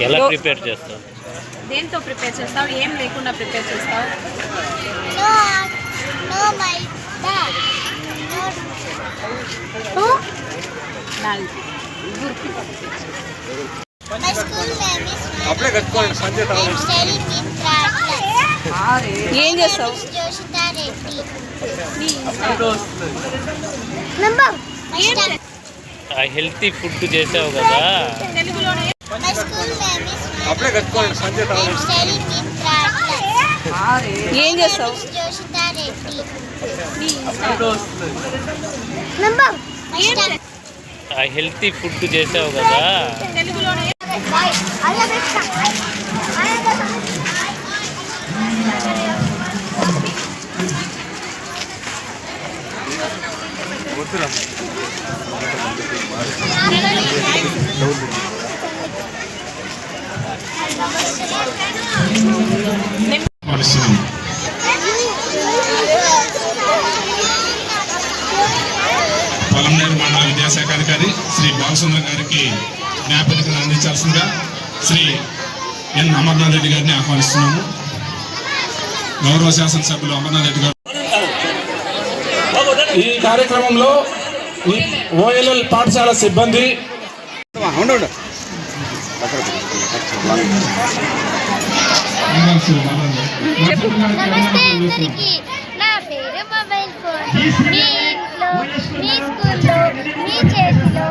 ఎలా ప్రిపేర్ చేస్తావు? దేంతో ప్రిపేర్ చేస్తావు? ఏం లేకుండా ప్రిపేర్ చేస్తావు? ఏం చేస్తావు? హెల్తీ ఫుడ్ చేసావు కదా. ఏం చేస్తావు? హెల్తీ ఫుడ్ చేసావు కదా. పొలంనేరు మండల విద్యాశాఖ అధికారి శ్రీ బాలసుందర్ గారికి జ్ఞాపకం అందించాల్సిందిగా శ్రీ ఎన్ అమర్నాథ్ రెడ్డి గారిని ఆహ్వానిస్తున్నాము. గౌరవ శాసనసభ్యులు అమర్నాథ్ రెడ్డి గారు ఈ కార్యక్రమంలో ఓఎల్ఎల్ పాఠశాల సిబ్బంది నా పేరు మొబైల్ ఫోన్. మీ ఇంట్లో, మీ స్కూల్లో, మీ చేతిలో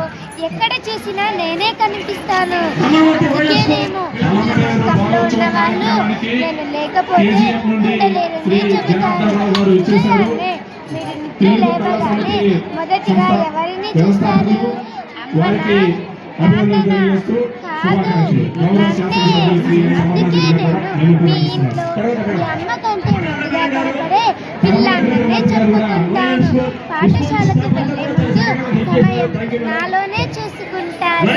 ఎక్కడ చూసినా నేనే కనిపిస్తాను. అందుకేనేమో పక్కలో ఉన్న వాళ్ళు నేను లేకపోతే ఉండలేరని చెబుతాను. ఉదయాన్నే మీరు నిద్ర లేవగానే మొదటిగా ఎవరిని చూస్తారు? అమ్మనా, నాన్ననా? కాదు, నన్నే. అందుకే నేను మీ ఇంట్లో మీ అమ్మ కంటే ముందుగా కనపడే పిల్లాన్నే చెప్పుకుంటాను. పాఠశాలకు వెళ్ళే ముందు సమయం నాలోనే చూసుకుంటాను.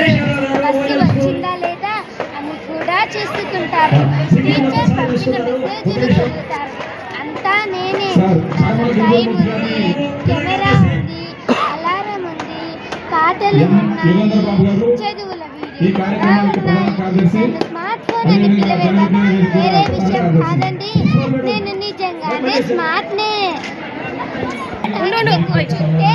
బస్సు వచ్చిందా లేదా అని కూడా చూసుకుంటారు. టీచర్ పంపిన మెసేజ్లు చదువుతారు. అంతా నేనే. నాకు టైం ఉంది, కెమెరా ఉంది, అలారం ఉంది, పాటలు ఉన్నాయి, చదువుల వీడియోలు కూడా ఉన్నాయి. నన్ను స్మార్ట్ ఫోన్ అని పిలవేదా వేరే విషయం కాదండి. నేను నిజంగానే స్మార్ట్నే. కూర్చుంటే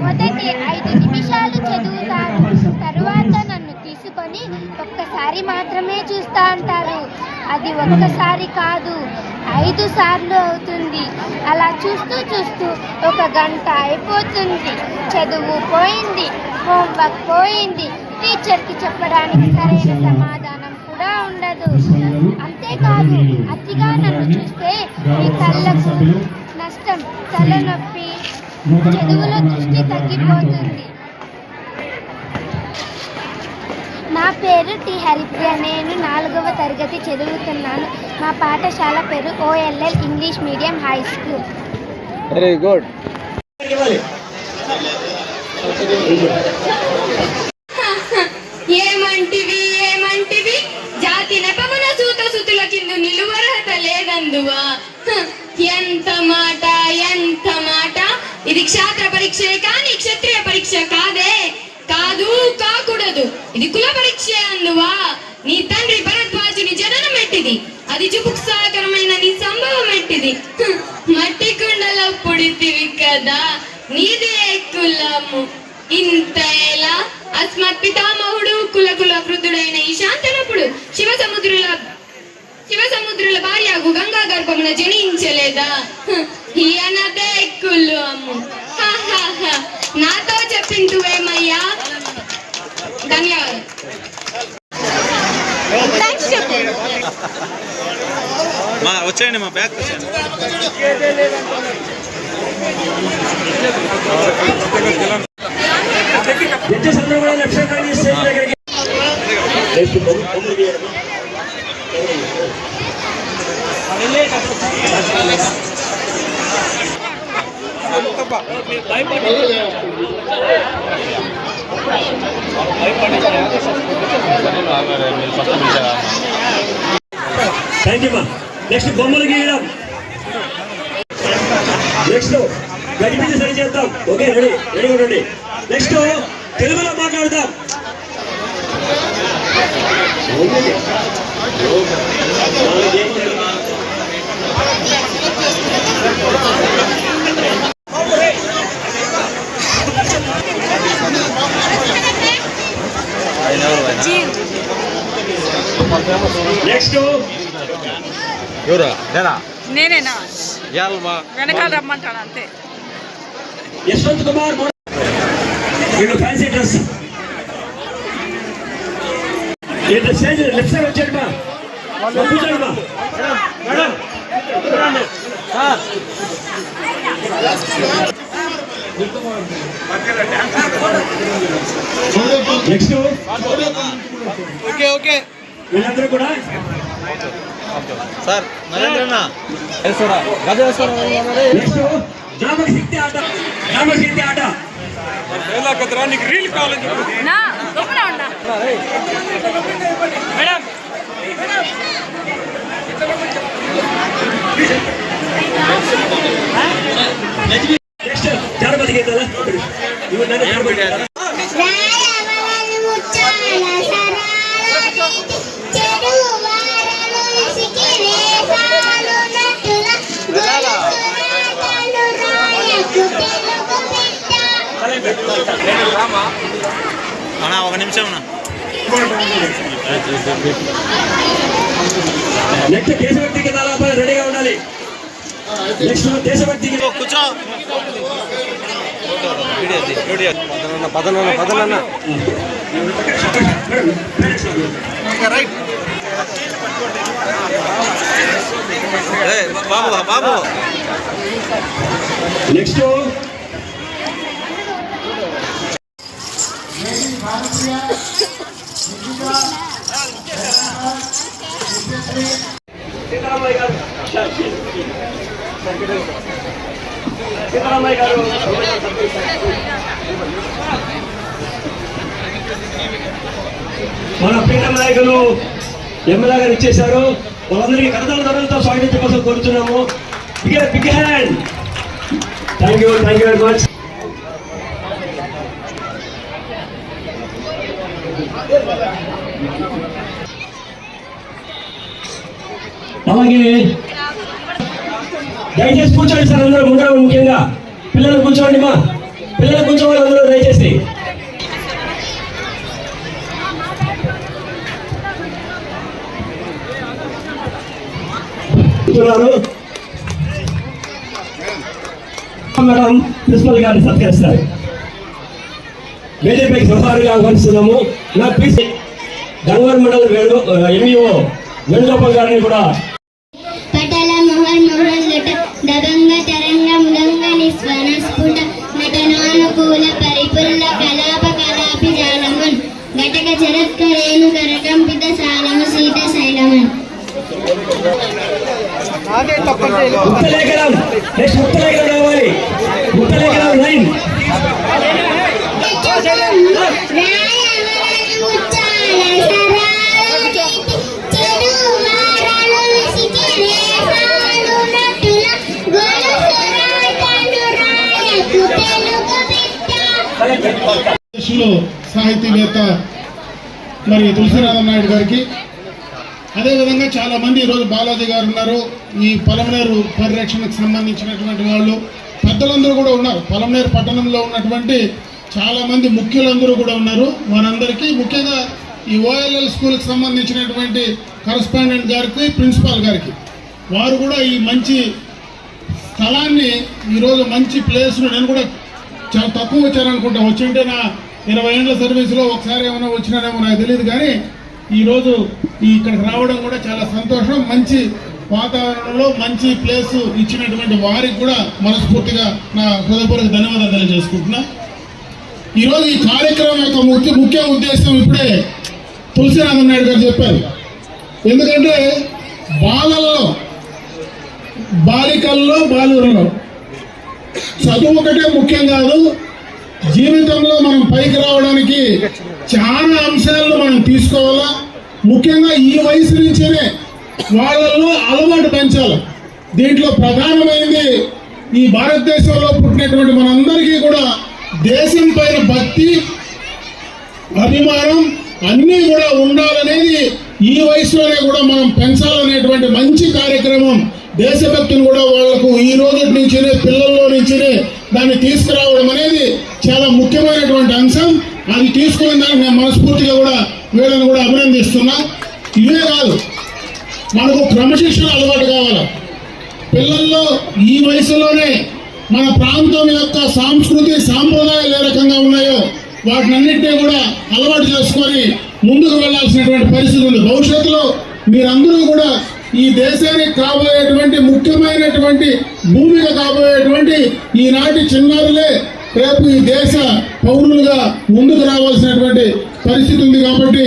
మొదటి 5 నిమిషాలు చదువుతాను. తరువాత నన్ను తీసుకొని ఒక్కసారి మాత్రమే చూస్తా అంటారు. అది ఒక్కసారి కాదు, 5 సార్లు అవుతుంది. అలా చూస్తూ చూస్తూ 1 గంట అయిపోతుంది. చదువు పోయింది, హోంవర్క్ పోయింది, టీచర్కి చెప్పడానికి సరైన సమాధానం కూడా ఉండదు. అంతేకాదు, అతిగా నన్ను చూస్తే మీ కళ్ళకు నష్టం, తలనొప్పి, చదువులో దృష్టి తగ్గిపోతుంది. నా పేరు టి హరిప్రియ. నేను 4వ తరగతి చదువుతున్నాను. మా పాఠశాల పేరు OLL English medium high school. Very good. ఏమంటివి ఏమంటివి? జాతి నెపమున సూత సుతుల కింద నిలువరహత లేదందువా? ఎంత మాట, ఎంత మాట! ఇది క్షాత్ర పరీక్షే కానీ క్షత్రియ పరీక్ష కాదే. కాదు, కాకూడదు. ఇది కుల పరీక్ష అందువా? నీ తండ్రి భరద్వాజుని జననం ఎట్టిది, అది జుపుక్సాకరమైన నీ సంభవం ఎట్టిది. మట్టి కుండలో పుడితివి కదా, నీదే కులము. ఇంత ఎలా? అస్మత్ పితామహుడు కుల వృద్ధుడైన ఈ శాంతనపుడు శివసముద్రుల భార్యకు గంగా గర్భమున జనించలేదా? ఈయనదే కులము. నాతో చెప్పింటువేమయ్యా? ధన్యవాదాలు. వచ్చేయండి, మా బ్యాగ్ థ్యాంక్ యూ మా. నెక్స్ట్ బొమ్మలు గీయడం. నెక్స్ట్ గడిపించి సరి చేద్దాం. ఓకే, రెడీ ఉండండి. నెక్స్ట్ తెలుగులో మాట్లాడదాం. నెక్స్ట్ ఎవరా నేనా నేనేనా యాల్వా వెనకాల రమ్మంటాడు అంతే. యశ్వంత్ కుమార్ వీళ్ళు ఫ్యాన్సీ డ్రెస్ ఈ డ్రెస్ లెఫ్ట్ సైడ్ వచ్చాడు మా కూర్చోండి మా మేడం నెక్స్ట్ ఓకే ఓకే వీళ్ళందరూ కూడా సార్ నరేంద్రన్న వేస్తారా గజ వేస్తారా నెక్స్ట్ జ్ఞాపక శక్తి ఆట జ్ఞాపక శక్తి ఆట నా గొప్పనా ఉన్నా మేడం నెక్స్ట్ జానపద గీతాల ఇవి నన్ను జానపద గీతాల అన్నా ఒక నిమిషం అన్నా నెక్స్ట్ దేశభక్తి గీతాల రెడీగా ఉండాలి. నెక్స్ట్ దేశభక్తి గీతం కూర్చో పదనన్న పదనన్న రైట్ బాబు బాబు నెక్స్ట్ సీతారామయ్య గారు సీతారామయ్య గారు మన ప్రీతం నాయకులు ఎమ్మెల్యే గారు ఇచ్చేశారు. వాళ్ళందరికీ కరతాళ ధరలతో స్వాగతించడం కోసం కోరుతున్నాము. Big hand. Thank you very much. అలాగే దయచేసి కూర్చోండి సార్ అందరూ ముందర, ముఖ్యంగా పిల్లలు కూర్చోండి మా పిల్లలు కూర్చోవాలి అందరూ దయచేసి. మేడం ప్రిన్సిపల్ గారిని సత్కరిస్తారు. బీజేపీకి సభారుగా ఆహ్వానిస్తున్నాము. నా పీసీ గంగవరం మండలం ఎంఈఓ వేణుగోపాల్ గారిని కూడా పటల మోహన్ మోహన్ లట దగంగ తరంగ మృదంగ నిస్వన స్ఫుట నటనానుకూల పరిపుల్ల కలాప కలాపి జాలమన్ ఘటక చరత్కరేణు కరకంపిత సాలమ సీత శైలమన్. ఉత్తలేఖనం నెక్స్ట్ ఉత్తలేఖనం రావాలి. ఉత్తలేఖనం లైన్ సాహితీవేత్త మరి తులసిరామ నాయుడు గారికి, అదేవిధంగా చాలా మంది ఈరోజు బాలాజీ గారు ఉన్నారు. ఈ పలమనేరు పరిరక్షణకు సంబంధించినటువంటి వాళ్ళు పెద్దలందరూ కూడా ఉన్నారు. పలమనేరు పట్టణంలో ఉన్నటువంటి చాలా మంది ముఖ్యులందరూ కూడా ఉన్నారు. వారందరికీ ముఖ్యంగా ఈ ఓఎల్ఎల్ స్కూల్కి సంబంధించినటువంటి కరస్పాండెంట్ గారికి, ప్రిన్సిపాల్ గారికి, వారు కూడా ఈ మంచి స్థలాన్ని ఈరోజు మంచి ప్లేస్ను, నేను కూడా చాలా తక్కువ వచ్చారనుకుంటా, వచ్చింటే నా 20 ఏళ్ళ సర్వీస్లో ఒకసారి ఏమైనా వచ్చినానేమో నాకు తెలియదు. కానీ ఈరోజు ఇక్కడికి రావడం కూడా చాలా సంతోషం. మంచి వాతావరణంలో మంచి ప్లేస్ ఇచ్చినటువంటి వారికి కూడా మనస్ఫూర్తిగా నా హృదయపూర్వక ధన్యవాదాలు తెలియజేసుకుంటున్నా. ఈరోజు ఈ కార్యక్రమం యొక్క ముఖ్య ఉద్దేశం ఇప్పుడే తులసిరామ నాయుడు గారు చెప్పారు. ఎందుకంటే బాలల్లో, బాలికల్లో, బాలులలో చదువు ఒకటే ముఖ్యం కాదు. జీవితంలో మనం పైకి రావడానికి చాలా అంశాలను మనం తీసుకోవాలా. ముఖ్యంగా ఈ వయసు నుంచేనే వాళ్ళల్లో అలవాటు పెంచాలి. దీంట్లో ప్రధానమైంది ఈ భారతదేశంలో పుట్టినటువంటి మనందరికీ కూడా దేశం పైన భక్తి, అభిమానం, అన్నీ కూడా ఉండాలనేది ఈ వయసులోనే కూడా మనం పెంచాలనేటువంటి మంచి కార్యక్రమం. దేశభక్తిని కూడా వాళ్లకు ఈ రోజు నుంచినే పిల్లల్లో నుంచినే దాన్ని తీసుకురావడం అనేది చాలా ముఖ్యమైనటువంటి అంశం. అది తీసుకున్న దానికి నేను మనస్ఫూర్తిగా కూడా వీళ్ళని కూడా అభినందిస్తున్నా. ఇవే కాదు, మనకు క్రమశిక్షణ అలవాటు కావాలి. పిల్లల్లో ఈ వయసులోనే మన ప్రాంతం యొక్క సంస్కృతి సాంప్రదాయాలు ఏ రకంగా ఉన్నాయో వాటినన్నింటినీ కూడా అలవాటు చేసుకొని ముందుకు వెళ్లాల్సినటువంటి పరిస్థితి ఉంది. భవిష్యత్తులో మీరందరూ కూడా ఈ దేశానికి కాబోయేటువంటి ముఖ్యమైనటువంటి భూమిగా కాబోయేటువంటి ఈనాటి చిన్నారులే రేపు ఈ దేశ పౌరులుగా ముందుకు రావాల్సినటువంటి పరిస్థితి ఉంది. కాబట్టి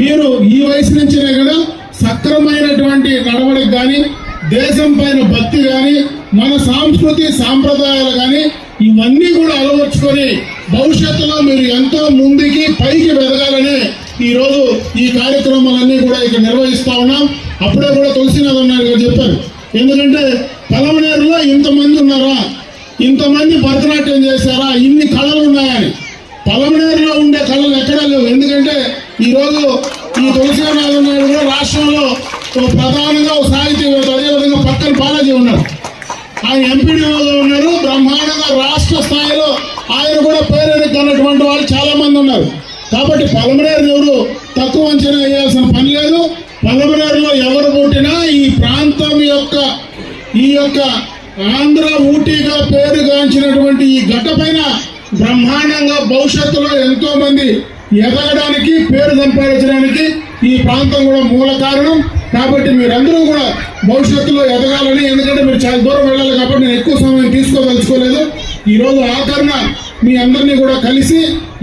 మీరు ఈ వయసు నుంచినే కదా సక్రమైనటువంటి నడవడికి కానీ, దేశం పైన భక్తి కానీ, మన సంస్కృతి సాంప్రదాయాలు కానీ ఇవన్నీ కూడా అలవర్చుకొని భవిష్యత్తులో మీరు ఎంతో ముందుకి పైకి వెదగాలని ఈరోజు ఈ కార్యక్రమాలన్నీ కూడా ఇక్కడ నిర్వహిస్తా ఉన్నాం. అప్పుడే కూడా తులసినాథ్ గారు చెప్పారు, ఎందుకంటే పలమనేరులో ఇంతమంది ఉన్నారా, ఇంతమంది భరతనాట్యం చేశారా, ఇన్ని కళలు ఉన్నాయని. పలమనేరులో ఉండే కళలు ఎక్కడా లేవు. ఎందుకంటే ఈరోజు ఈ తులసినాథ్ నాయుడు కూడా రాష్ట్రంలో ప్రధానంగా సాహితీవేత్త, అదేవిధంగా పక్కన బాలాజీ ఉన్నారు, ఆయన ఎంపీడీఓగా ఉన్నారు. బ్రహ్మాండంగా రాష్ట్ర స్థాయిలో ఆయన కూడా పేరెన్నికన్నటువంటి వాళ్ళు చాలా మంది ఉన్నారు. కాబట్టి పలమనేరు ఎవరు తక్కువ అంచనా వేయాల్సిన పని లేదు. పలమనేరులో ఎవరు పుట్టినా ఈ ప్రాంతం యొక్క ఈ యొక్క ఆంధ్ర ఊటీగా పేరుగాంచినటువంటి ఈ గడ్డ పైన బ్రహ్మాండంగా భవిష్యత్తులో ఎంతో మంది ఎదగడానికి, పేరు సంపాదించడానికి ఈ ప్రాంతం కూడా మూల కారణం. కాబట్టి మీరందరూ కూడా భవిష్యత్తులో ఎదగాలని, ఎందుకంటే మీరు చాలా దూరం వెళ్ళాలి కాబట్టి నేను ఎక్కువ సమయం తీసుకోదలుచుకోలేదు. ఈరోజు ఆఖరణ మీ అందరినీ కూడా కలిసి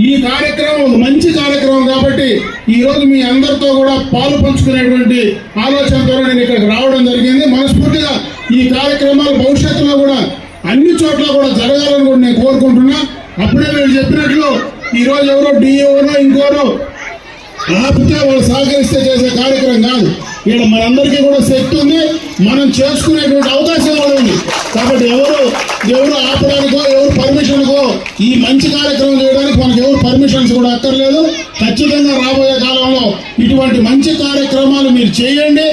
ఈ కార్యక్రమం మంచి కార్యక్రమం కాబట్టి ఈరోజు మీ అందరితో కూడా పాలు పంచుకునేటువంటి ఆలోచనతో నేను ఇక్కడికి రావడం జరిగింది. మనస్ఫూర్తిగా ఈ కార్యక్రమాలు భవిష్యత్తులో కూడా అన్ని చోట్ల కూడా జరగాలని కూడా నేను కోరుకుంటున్నా. అప్పుడే వీళ్ళు చెప్పినట్లు ఈరోజు ఎవరో డిఓనో ఇంకోరో ఆపితే వాళ్ళు సహకరిస్తే చేసే కార్యక్రమం కాదు. ఇక్కడ మనందరికీ కూడా శక్తి ఉంది, మనం చేసుకునేటువంటి అవకాశం కూడా ఉంది. కాబట్టి ఎవరు ఆపడానికో, ఎవరు పర్మిషన్కో ఈ మంచి కార్యక్రమం చేయడానికి మనకు ఎవరు పర్మిషన్స్ కూడా అక్కర్లేదు. ఖచ్చితంగా రాబోయే కాలంలో ఇటువంటి మంచి కార్యక్రమాలు మీరు చేయండి.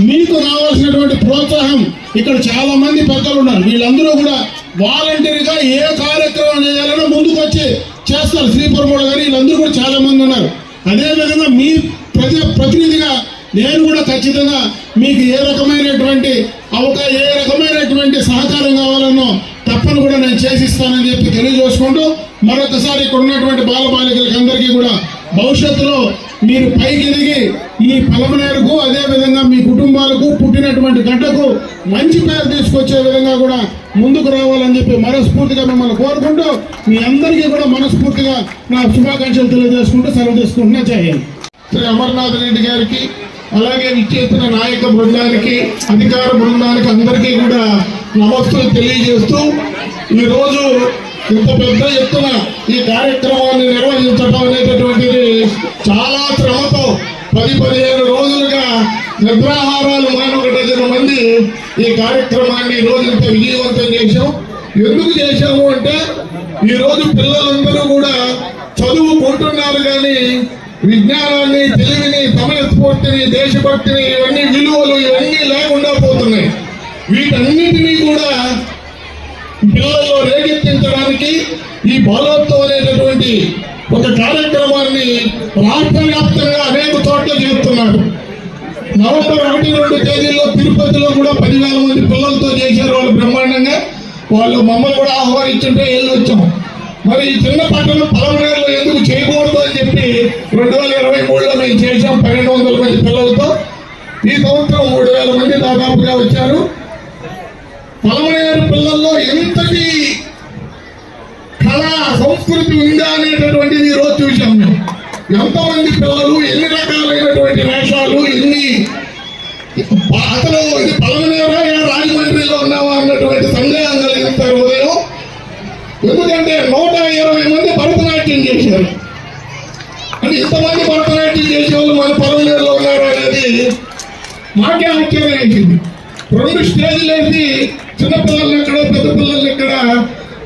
మీకు కావాల్సినటువంటి ప్రోత్సాహం ఇక్కడ చాలా మంది పెద్దలు ఉన్నారు, వీళ్ళందరూ కూడా వాలంటీర్గా ఏ కార్యక్రమం చేయాలన్నా ముందుకు వచ్చి చేస్తారు. శ్రీపురమూడ గారు వీళ్ళందరూ కూడా చాలా మంది ఉన్నారు. అదేవిధంగా మీ ప్రతినిధిగా నేను కూడా ఖచ్చితంగా మీకు ఏ రకమైనటువంటి సహకారం కావాలన్నో తప్పని కూడా నేను చేసిస్తానని చెప్పి తెలియజేసుకుంటూ మరొకసారి ఇక్కడ ఉన్నటువంటి బాలబాలికలకి అందరికీ కూడా భవిష్యత్తులో మీరు పైకి ఎదిగి ఈ పలమనేరుకు, అదేవిధంగా మీ కుటుంబాలకు, పుట్టినటువంటి గడ్డకు మంచి పేరు తీసుకొచ్చే విధంగా కూడా ముందుకు రావాలని చెప్పి మనస్ఫూర్తిగా మిమ్మల్ని కోరుకుంటూ మీ అందరికీ కూడా మనస్ఫూర్తిగా నా శుభాకాంక్షలు తెలియజేసుకుంటూ సెలవు తీసుకుంటున్నా. జై హింద్. శ్రీ అమర్నాథ్ రెడ్డి గారికి, అలాగే విచ్చేసిన నాయక బృందానికి, అధికార బృందానికి అందరికీ కూడా నమస్తులు తెలియజేస్తూ ఈరోజు ఇంత పెద్ద ఎత్తున ఈ కార్యక్రమాన్ని నిర్వహించడం అనేటటువంటిది చాలా శ్రమతో 10-15 రోజులుగా నిద్రాహారాలు మాని 1 డజన్ మంది ఈ కార్యక్రమాన్ని ఈ రోజు ఇంత విజయవంతం చేశాం. ఎందుకు చేశాము అంటే ఈరోజు పిల్లలందరూ కూడా చదువుకుంటున్నారు కానీ విజ్ఞానాన్ని, తెలివిని, సమయస్ఫూర్తిని, దేశభక్తిని, ఇవన్నీ విలువలు ఇవన్నీ లేకుండా పోతున్నాయి. వీటన్నిటినీ కూడా పిల్లల్లో రేకెత్తించడానికి ఈ బాలోత్సవం అనేటటువంటి ఒక కార్యక్రమాన్ని రాష్ట్ర వ్యాప్తంగా అనేక చోట్ల చేస్తున్నారు. నవంబర్ 1-2 తేదీల్లో తిరుపతిలో కూడా 10,000 మంది పిల్లలతో చేశారు. వాళ్ళు బ్రహ్మాండంగా వాళ్ళు మమ్మల్ని కూడా ఆహ్వానించుంటే వెళ్ళొచ్చాం. మరి ఈ చిన్న పట్టణం పలమనేరులో ఎందుకు చేయకూడదు అని చెప్పి 2023లో మేము చేశాం 1200 మంది పిల్లలతో. ఈ సంవత్సరం 3,000 మంది దాదాపుగా వచ్చారు. పలమనేరు పిల్లల్లో ఎంతటి కళా సంస్కృతి ఉందా అనేటటువంటిది ఈరోజు చూసాం మేము. ఎంతమంది పిల్లలు, ఎన్ని రకాలైనటువంటి వేషాలు, ఎన్ని అసలు ఇది పలమనేరా రాజమండ్రిలో ఉన్నావా అన్నటువంటి సందేహం కలిగిస్తారు ఉదయం. ఎందుకంటే 120 మంది భరతనాట్యం చేశారు. అంటే ఇంతమంది భరతనాట్యం చేసే వాళ్ళు మన పలమనేరులో ఉన్నారు అనేది మాకే ఆశ్చర్యం వేసింది. 2 స్టేజ్లు వేసి చిన్నపిల్లలు ఎక్కడ, పెద్ద పిల్లలు ఎక్కడ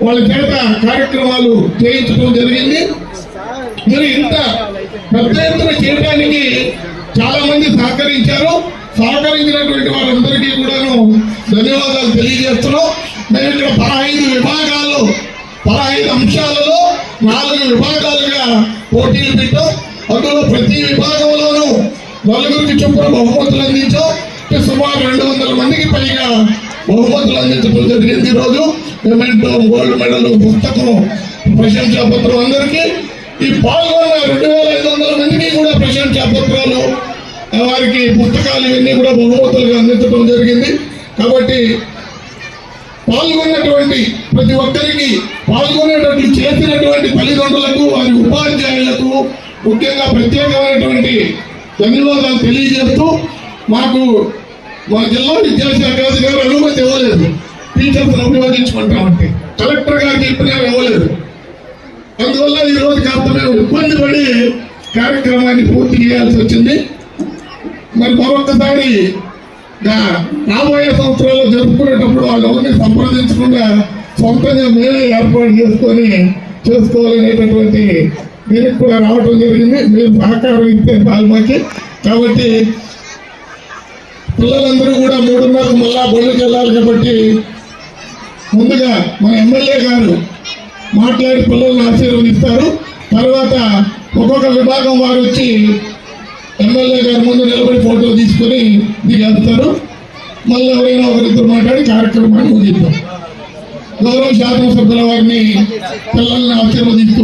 వాళ్ళ చేత కార్యక్రమాలు చేయించడం జరిగింది. మరి ఇంత పెద్ద ఎత్తున చేయడానికి చాలా మంది సహకరించారు. సహకరించినటువంటి వారందరికీ కూడాను ధన్యవాదాలు తెలియజేస్తున్నాం. మేము ఇక్కడ 15 విభాగాల్లో 15 అంశాలలో 4 విభాగాలుగా పోటీలు పెట్టాం. అందులో ప్రతి విభాగంలోనూ 4గురికి చొప్పున బహుమతులు అందించాం. సుమారు 200 మందికి పైగా బహుమతులు అందించడం జరిగింది. ఈరోజు మెమెంటో, గోల్డ్ మెడల్, పుస్తకం, ప్రశంసా పత్రం అందరికీ ఈ పాల్గొన్న 2500 మందికి కూడా ప్రశంసా పత్రాలు, వారికి పుస్తకాలు ఇవన్నీ కూడా బహుమతులుగా అందించడం జరిగింది. కాబట్టి పాల్గొన్నటువంటి ప్రతి ఒక్కరికి, పాల్గొనేటట్లు చేసినటువంటి తల్లిదండ్రులకు, వారి ఉపాధ్యాయులకు ముఖ్యంగా ప్రత్యేకమైనటువంటి ధన్యవాదాలు తెలియజేస్తూ, మాకు మా జిల్లా విద్యాశాఖ అధికారి అనుమతి ఇవ్వలేదు టీచర్స్ ఉపయోగించుకుంటామంటే. కలెక్టర్ గారు చెప్పినా ఇవ్వలేదు. అందువల్ల ఈ రోజు కాస్త మేము ఇబ్బంది పడి కార్యక్రమాన్ని పూర్తి చేయాల్సి వచ్చింది. మరి మరొకసారి రాబోయే సంవత్సరాల్లో జరుపుకునేటప్పుడు వాళ్ళెవరిని సంప్రదించకుండా సొంతంగా మేమే ఏర్పాటు చేసుకోవాలనేటటువంటి దీనికి కూడా రావడం జరిగింది. మీరు సహకారం ఇస్తే పాల్మాకి. కాబట్టి పిల్లలందరూ కూడా 3:30కు మళ్ళా బళ్ళకి వెళ్ళాలి. కాబట్టి ముందుగా మన ఎమ్మెల్యే గారు మాట్లాడి పిల్లల్ని ఆశీర్వదిస్తారు. తర్వాత ఒక్కొక్క విభాగం వారు వచ్చి ఎమ్మెల్యే గారి ముందు నిలబడి ఫోటో తీసుకొని దిగేస్తారు. మళ్ళీ ఎవరైనా ఒకరిద్దరు మాట్లాడి కార్యక్రమాన్ని ముగిస్తాం. గౌరవ శాసనసభ్యుల వారిని పిల్లల్ని ఆశీర్వదిస్తూ